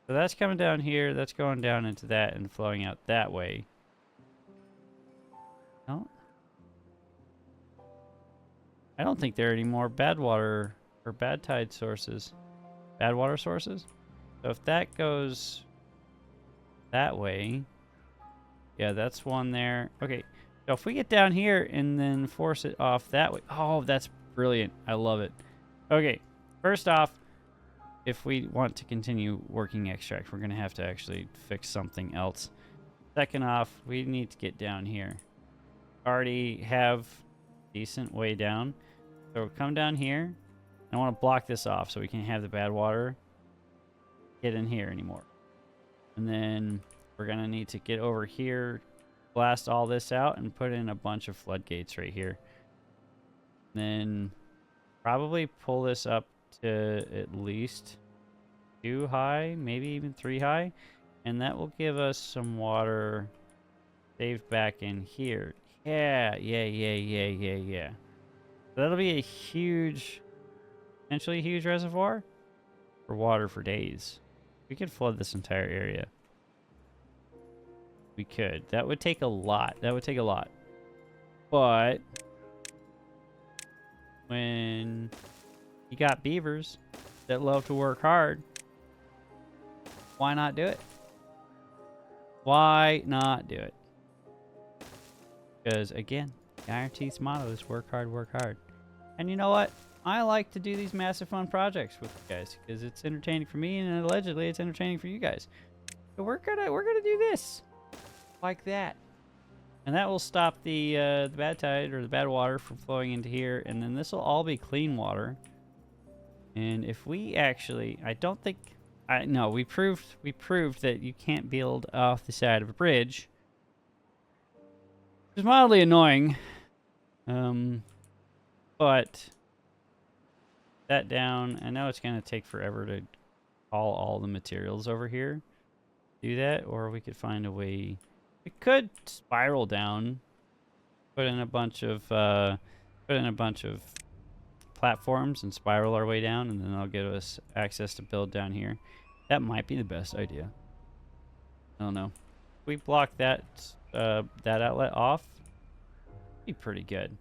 [SPEAKER 1] So that's coming down here. That's going down into that and flowing out that way. No? I don't think there are any more bad water or bad tide sources. Bad water sources? So if that goes that way... Yeah, that's one there. Okay, so if we get down here and then force it off that way... Oh, that's brilliant. I love it. Okay, first off, if we want to continue working extract, we're going to have to actually fix something else. Second off, we need to get down here. Already have decent way down. So come down here. I want to block this off so we can't have the bad water get in here anymore. And then we're going to need to get over here, blast all this out, and put in a bunch of floodgates right here. Then probably pull this up to at least 2 high, maybe even 3 high, and that will give us some water saved back in here. Yeah. So that'll be a huge, potentially a huge reservoir for water for days. We could flood this entire area. We could. That would take a lot. That would take a lot. But when you got beavers that love to work hard, why not do it? Why not do it? Because, again, the Iron Teeth's motto is work hard, work hard. And you know what? I like to do these massive fun projects with you guys because it's entertaining for me, and allegedly it's entertaining for you guys. So we're gonna do this like that, and that will stop the bad tide or the bad water from flowing into here, and then this will all be clean water. And if we actually, I don't think, no, we proved that you can't build off the side of a bridge. It's mildly annoying, but that down. I know it's gonna take forever to haul all the materials over here. Do that, or we could find a way. We could spiral down, put in a bunch of platforms and spiral our way down, and then that'll give us access to build down here. That might be the best idea. I don't know. If we block that that outlet off, it'd be pretty good.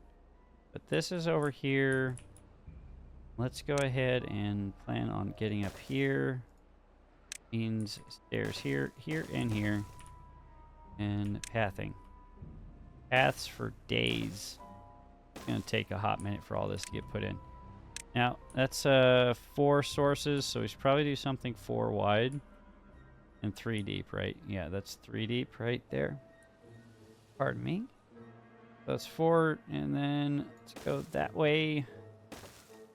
[SPEAKER 1] But this is over here. Let's go ahead and plan on getting up here. Means stairs here, here, and here. And pathing. Paths for days. It's going to take a hot minute for all this to get put in. Now, that's 4 sources, so we should probably do something 4 wide. And 3 deep, right? Yeah, that's 3 deep right there. Pardon me. So that's 4, and then let's go that way.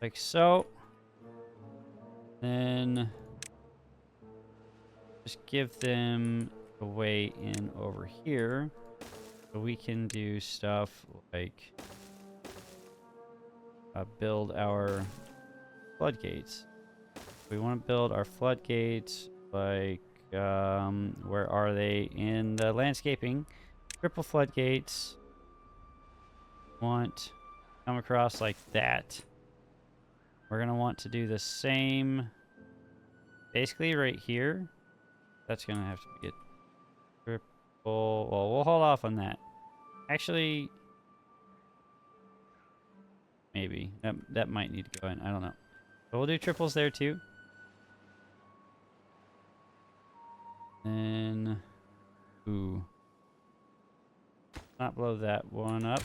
[SPEAKER 1] Like so. Then just give them a way in over here so we can do stuff like build our floodgates. We want to build our floodgates like where are they in the landscaping? Triple floodgates. Want come across like that. We're gonna want to do the same basically right here. That's gonna have to get triple. Well, we'll hold off on that. Actually, maybe that might need to go in. I don't know. But we'll do triples there too. Then, ooh, not blow that one up.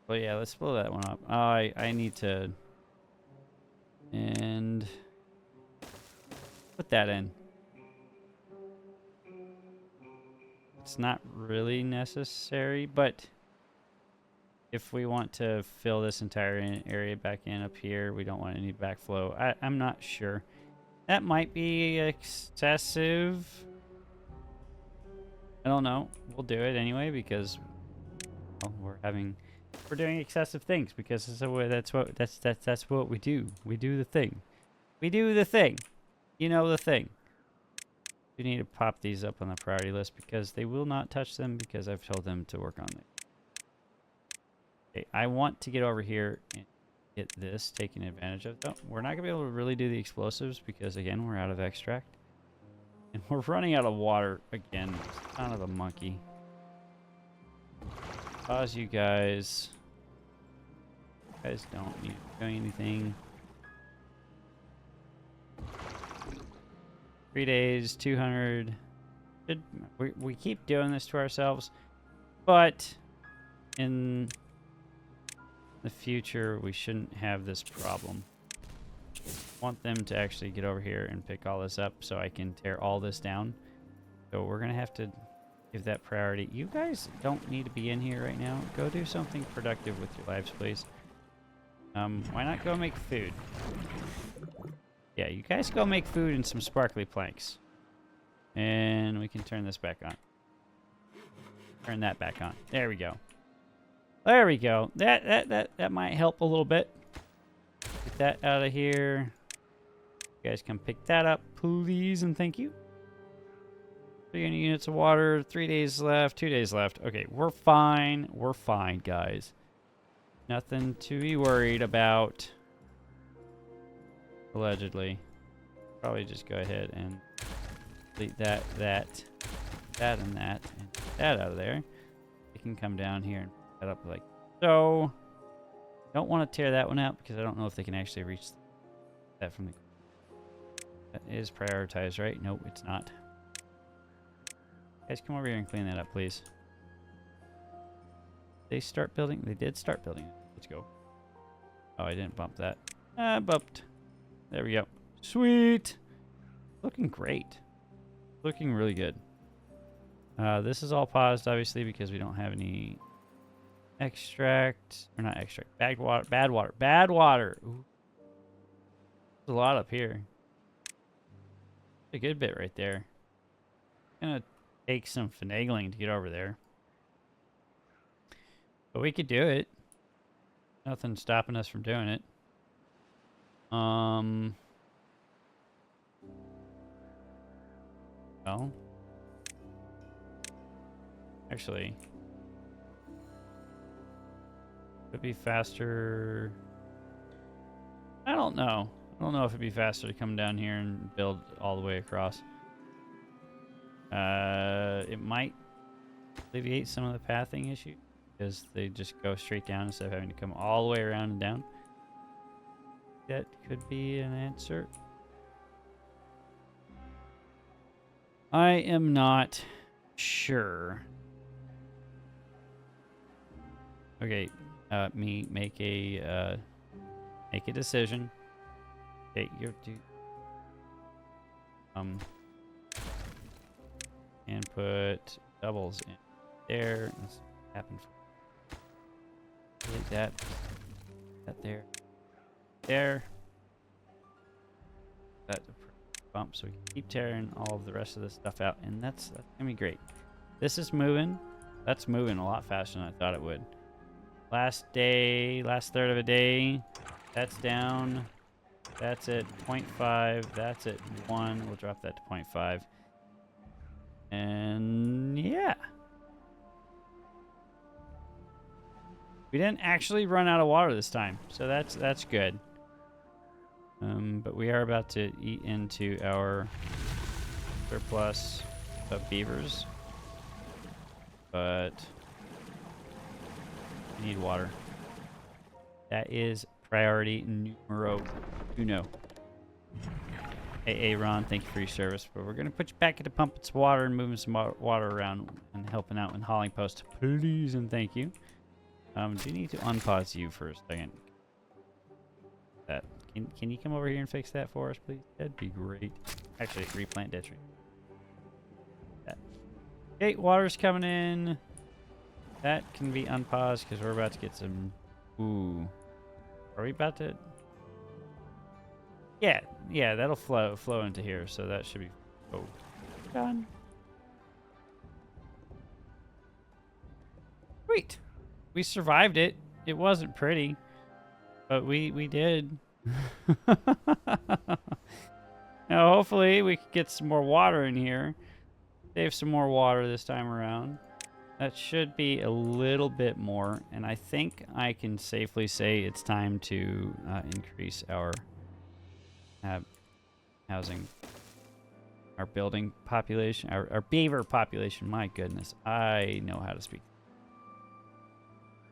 [SPEAKER 1] Well, yeah, let's blow that one up. Oh, I need to and put that in. It's not really necessary, but if we want to fill this entire area back in up here, we don't want any backflow. I'm not sure. That might be excessive. I don't know. We'll do it anyway because well, we're doing excessive things because that's what we do. We do the thing. We do the thing. You know the thing. We need to pop these up on the priority list because they will not touch them because I've told them to work on it. Okay, I want to get over here and get this taken advantage of. Though we're not gonna be able to really do the explosives because again we're out of extract. And we're running out of water again. It's kind of a monkey. Pause you guys. You guys don't need to do anything. 3 days, 200. We keep doing this to ourselves, but in the future we shouldn't have this problem. Want them to actually get over here and pick all this up so I can tear all this down. So we're gonna have to give that priority. You guys don't need to be in here right now. Go do something productive with your lives, please. Why not go make food? Yeah, you guys go make food and some sparkly planks. And we can turn this back on. Turn that back on. There we go. There we go. That might help a little bit. Get that out of here. You guys come pick that up, please, and thank you. 300 units of water, 3 days left, 2 days left. Okay, we're fine. We're fine, guys. Nothing to be worried about. Allegedly. Probably just go ahead and delete that, and that out of there. You can come down here and put that up like so. Don't want to tear that one out because I don't know if they can actually reach that from the... That is prioritized, right? Nope, it's not. Guys, come over here and clean that up, please. They start building? They did start building. Let's go. Oh, I didn't bump that. Bumped. There we go. Sweet. Looking great. Looking really good. This is all paused, obviously, because we don't have any extract. Or not extract. Bad water. Bad water. Bad water. Ooh. There's a lot up here. A good bit right there. Gonna take some finagling to get over there. But we could do it. Nothing stopping us from doing it. Well. Actually. Could be faster. I don't know. I don't know if it'd be faster to come down here and build all the way across. It might alleviate some of the pathing issue because they just go straight down instead of having to come all the way around and down. That could be an answer. I am not sure. Okay, make a decision. Okay, you do. And put doubles in there. Let's happen. Delete that. That there. There. That's a bump, so we can keep tearing all of the rest of this stuff out, and that's gonna be great. This is moving. That's moving a lot faster than I thought it would. Last day, last third of a day. That's down. That's at 0.5. That's at 1. We'll drop that to 0.5. And yeah. We didn't actually run out of water this time, so that's good. But we are about to eat into our surplus of beavers. But we need water. That is priority numero uno. Hey, Ron, thank you for your service. But we're going to put you back into pumping some water and moving some water around and helping out in hauling post. Please and thank you. Do you need to unpause you for a second? That can you come over here and fix that for us, please? That'd be great. Actually, replant that tree. That. Okay, water's coming in. That can be unpaused because we're about to get some... Ooh. Are we about to... Yeah, that'll flow into here, so that should be... Oh, done. Sweet. We survived it. It wasn't pretty, but we did. Now, hopefully we can get some more water in here. Save some more water this time around. That should be a little bit more, and I think I can safely say it's time to increase our housing, our building population, our beaver population. My goodness, I know how to speak.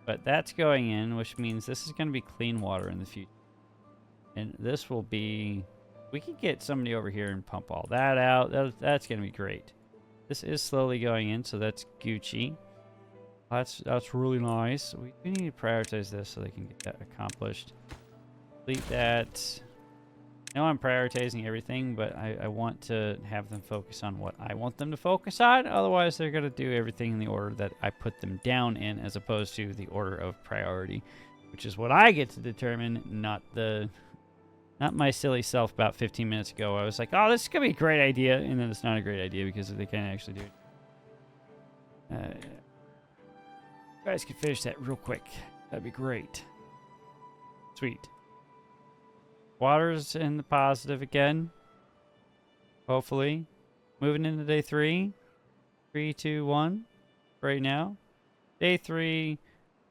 [SPEAKER 1] But that's going in, which means this is going to be clean water in the future. And this will be... We could get somebody over here and pump all that out. That's going to be great. This is slowly going in, so that's Gucci. That's really nice. We need to prioritize this so they can get that accomplished. Complete that. I know I'm prioritizing everything, but I want to have them focus on what I want them to focus on. Otherwise, they're going to do everything in the order that I put them down in, as opposed to the order of priority, which is what I get to determine, not my silly self about 15 minutes ago. I was like, oh, this is going to be a great idea, and then it's not a great idea because they can't actually do it. You guys could finish that real quick. That'd be great. Sweet. Water's in the positive again. Hopefully. Moving into day 3. 3, 2, 1. Right now. Day 3.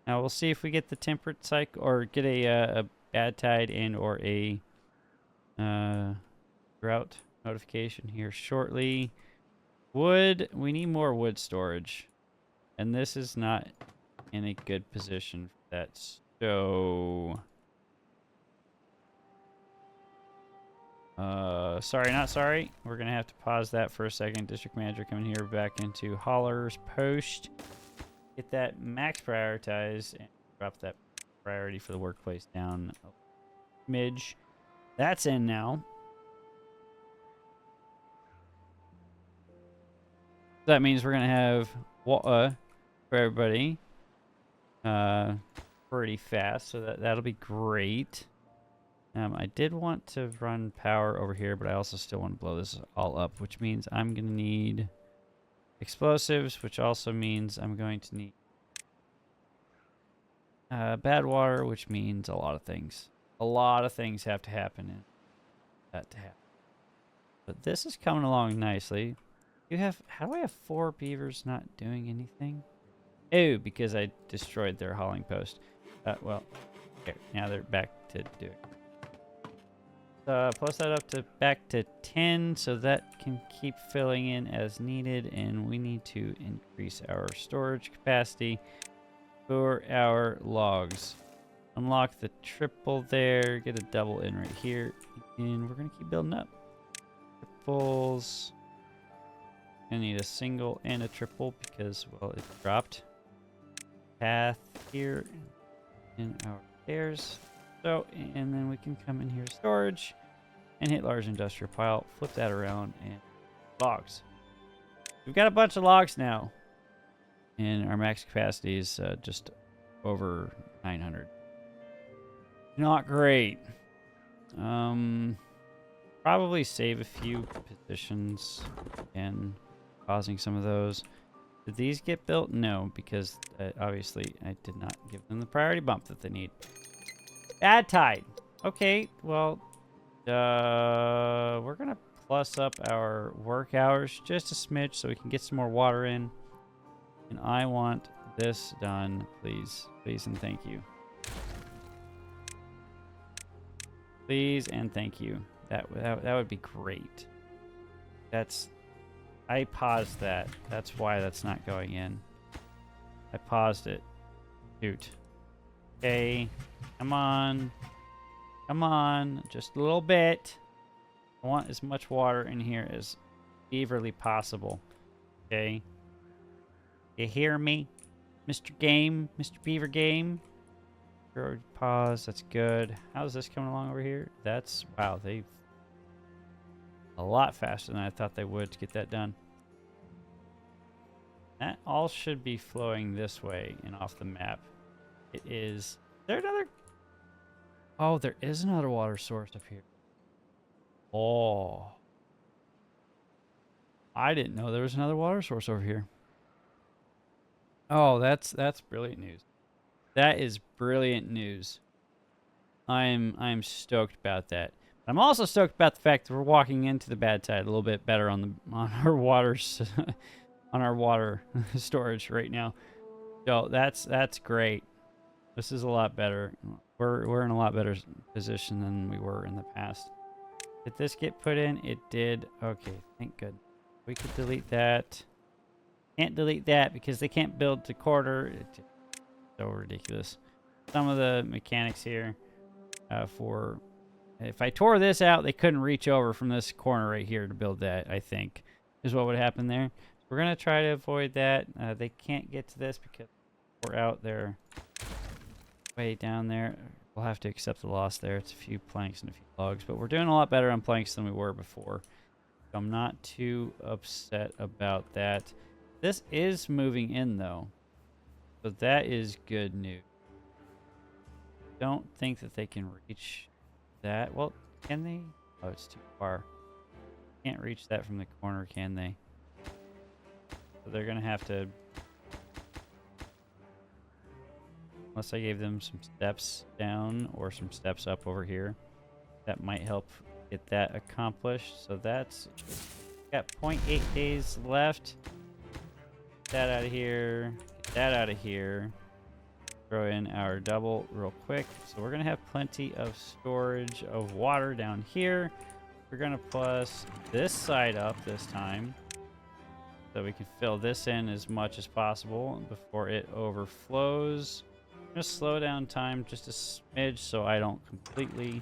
[SPEAKER 1] Now we'll see if we get the temperate cycle, or get a bad tide and or a drought notification here shortly. Wood. We need more wood storage. And this is not in a good position for that. So... sorry, not sorry. We're going to have to pause that for a second. District manager coming here back into Hauler's post. Get that max prioritized and drop that priority for the workplace down a smidge. That's in now. That means we're going to have water for everybody pretty fast, so that'll be great. I did want to run power over here, but I also still want to blow this all up, which means I'm going to need explosives, which also means I'm going to need bad water, which means a lot of things. A lot of things have to happen in that to happen. But this is coming along nicely. How do I have 4 beavers not doing anything? Oh, because I destroyed their hauling post. Well, here, now they're back to do it. Plus that up to back to 10, so that can keep filling in as needed, and we need to increase our storage capacity for our logs. Unlock the triple there, get a double in right here, and we're gonna keep building up. Triples. I need a single and a triple because, well, it dropped. Path here in our stairs. So, and then we can come in here, storage, and hit large industrial pile, flip that around, and logs. We've got a bunch of logs now. And our max capacity is just over 900. Not great. Probably save a few positions and pausing some of those. Did these get built? No, because obviously I did not give them the priority bump that they need. Bad tide. Okay, well, we're going to plus up our work hours just a smidge so we can get some more water in. And I want this done, please. Please and thank you. Please and thank you. That would be great. I paused that. That's why that's not going in. I paused it. Shoot. Okay. Come on. Come on. Just a little bit. I want as much water in here as beaverly possible. Okay. You hear me? Mr. Game? Mr. Beaver Game? Pause. That's good. How's this coming along over here? That's... Wow, they've... A lot faster than I thought they would to get that done. That all should be flowing this way and off the map. It is. Is there another? Oh, there is another water source up here. Oh. I didn't know there was another water source over here. Oh, that's brilliant news. That is brilliant news. I'm stoked about that. I'm also stoked about the fact that we're walking into the bad tide a little bit better on our waters on our water storage right now. So that's great. This is a lot better. We're in a lot better position than we were in the past. Did this get put in? It did. Okay, thank good. We could delete that. Can't delete that because they can't build to quarter. It's so ridiculous. Some of the mechanics here for if I tore this out, they couldn't reach over from this corner right here to build that, I think, is what would happen there. We're going to try to avoid that. They can't get to this because we're out there way down there. We'll have to accept the loss there. It's a few planks and a few logs, but we're doing a lot better on planks than we were before. So I'm not too upset about that. This is moving in, though. So that is good news. Don't think that they can reach that. Well, can they? Oh, it's too far. Can't reach that from the corner, can they? So they're going to have to... Unless I gave them some steps down or some steps up over here. That might help get that accomplished. So that's... Got 0.8 days left. Get that out of here. Get that out of here. Throw in our double real quick. So we're going to have plenty of storage of water down here. We're going to plus this side up this time. So we can fill this in as much as possible before it overflows. I'm going to slow down time just a smidge so I don't completely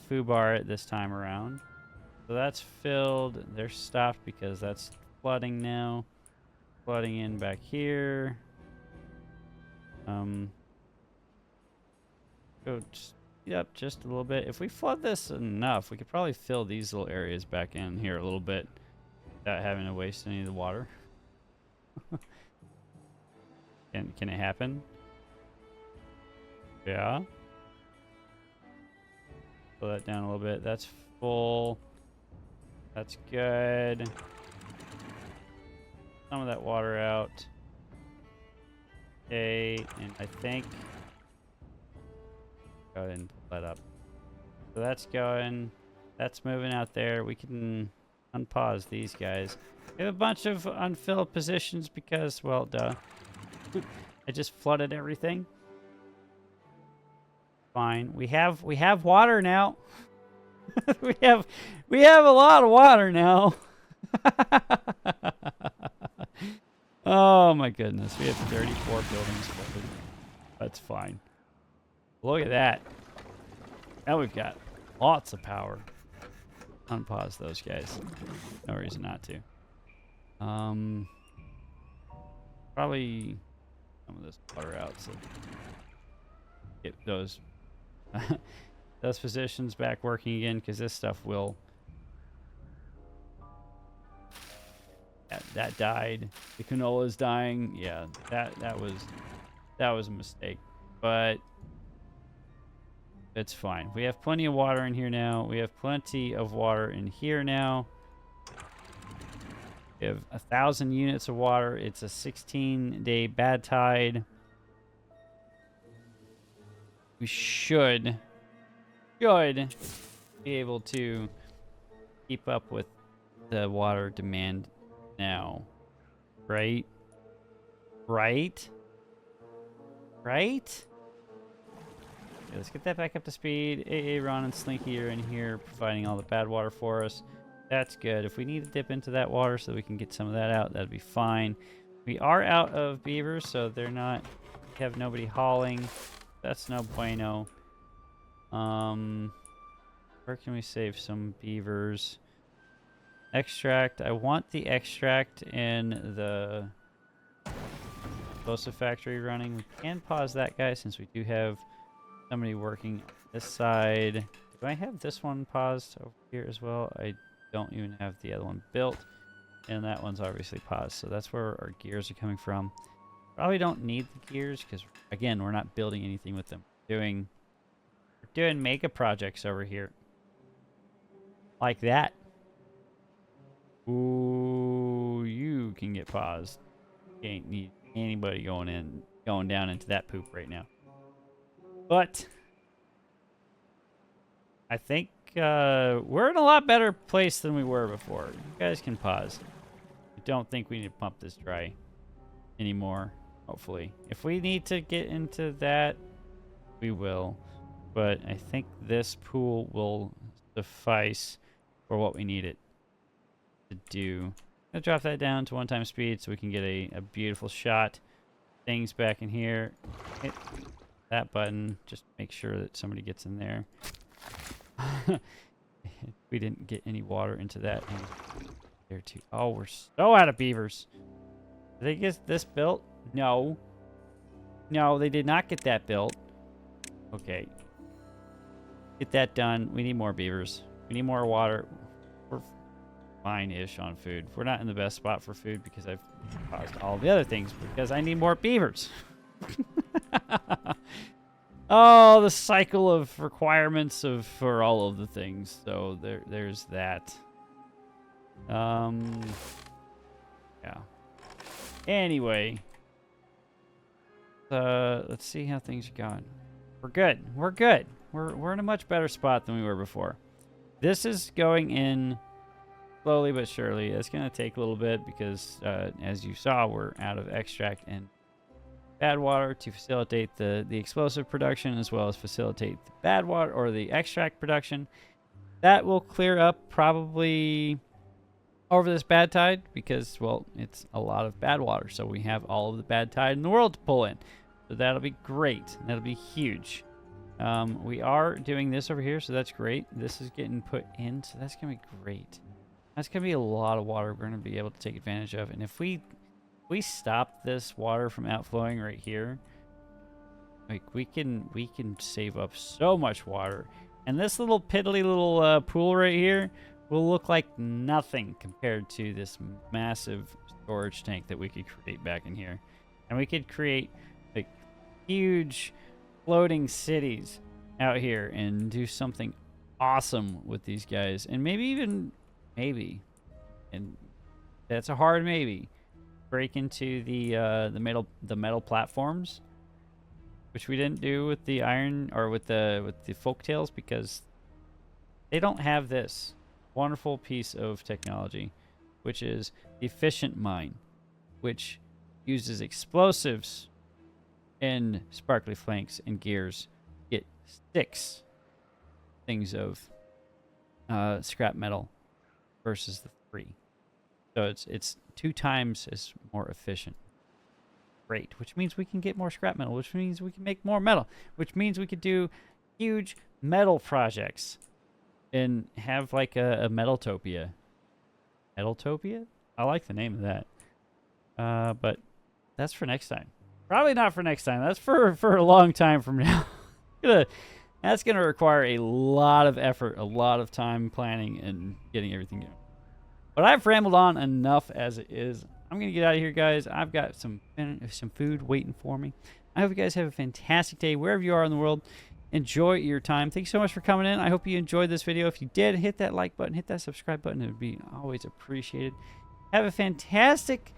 [SPEAKER 1] foobar it this time around. So that's filled. They're stopped because that's flooding now. Flooding in back here. Go just a little bit. If we flood this enough, we could probably fill these little areas back in here a little bit without having to waste any of the water. Can it happen? Yeah. Slow that down a little bit. That's full. That's good. Some of that water out. Okay, and I think go ahead and pull that up. So that's going. That's moving out there. We can unpause these guys. We have a bunch of unfilled positions because, well, duh. I just flooded everything. Fine. We have water now. we have a lot of water now. Oh my goodness. We have 34 buildings flooded. That's fine. Look at that. Now we've got lots of power. Unpause those guys. No reason not to. Probably some of this water out so get those those positions back working again because this stuff will. That died. The canola's dying. Yeah, that was a mistake, but it's fine. We have plenty of water in here now. We have plenty of water in here now. We have 1,000 units of water. It's a 16-day bad tide. We should be able to keep up with the water demand now. Right? Okay, let's get that back up to speed. AA, Ron, and Slinky are in here providing all the bad water for us. That's good. If we need to dip into that water so we can get some of that out, that'd be fine. We are out of beavers, so they're not... We have nobody hauling. That's no bueno. Where can we save some beavers? Extract. I want the extract in the explosive factory running. We can pause that guy since we do have somebody working this side. Do I have this one paused over here as well? I don't even have the other one built. and that one's obviously paused. So that's where our gears are coming from. Probably don't need the gears because, again, we're not building anything with them. We're doing mega projects over here. Like that. Ooh, you can get paused. You ain't need anybody going down into that poop right now. But I think we're in a lot better place than we were before. You guys can pause. I don't think we need to pump this dry anymore, hopefully. If we need to get into that, we will. But I think this pool will suffice for what we need it to do. I'm going to drop that down to 1x speed so we can get a beautiful shot. Things back in here. Hit that button. Just make sure that somebody gets in there. We didn't get any water into that there too. Oh, we're so out of beavers. Did they get this built? No. No, they did not get that built. Okay. Get that done. We need more beavers. We need more water. We're fine-ish on food. We're not in the best spot for food because I've paused all the other things because I need more beavers. Oh, the cycle of requirements for all of the things. So there's that. Yeah. Anyway, let's see how things are going. We're good. We're good. We're in a much better spot than we were before. This is going in slowly but surely. It's going to take a little bit because, as you saw, we're out of extract and bad water to facilitate the explosive production as well as facilitate the bad water or the extract production. That will clear up probably over this bad tide because, well, it's a lot of bad water. So we have all of the bad tide in the world to pull in. So that'll be great. That'll be huge. We are doing this over here, so that's great. This is getting put in, so that's going to be great. That's going to be a lot of water we're going to be able to take advantage of. And if we stop this water from outflowing right here, like we can save up so much water. And this little piddly little pool right here will look like nothing compared to this massive storage tank that we could create back in here. And we could create like huge floating cities out here and do something awesome with these guys. And maybe, and that's a hard maybe, break into the metal platforms, which we didn't do with the iron or with the folktails because they don't have this wonderful piece of technology, which is the efficient mine, which uses explosives and sparkly flanks and gears, get 6 things of scrap metal versus the 3. So it's 2 times as more efficient. Great, which means we can get more scrap metal, which means we can make more metal, which means we could do huge metal projects and have like a metaltopia. Metaltopia? I like the name of that. But that's for next time. Probably not for next time. That's for a long time from now. That's gonna require a lot of effort, a lot of time planning, and getting everything going. But I've rambled on enough as it is. I'm gonna get out of here, guys. I've got some food waiting for me. I hope you guys have a fantastic day wherever you are in the world. Enjoy your time. Thanks so much for coming in. I hope you enjoyed this video. If you did, hit that like button, hit that subscribe button. It would be always appreciated. Have a fantastic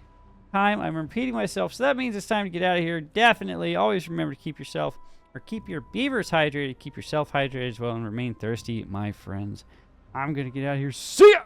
[SPEAKER 1] time. I'm repeating myself, so that means it's time to get out of here. Definitely always remember to keep yourself or keep your beavers hydrated, keep yourself hydrated as well, and remain thirsty, my friends. I'm gonna get out of here. See ya.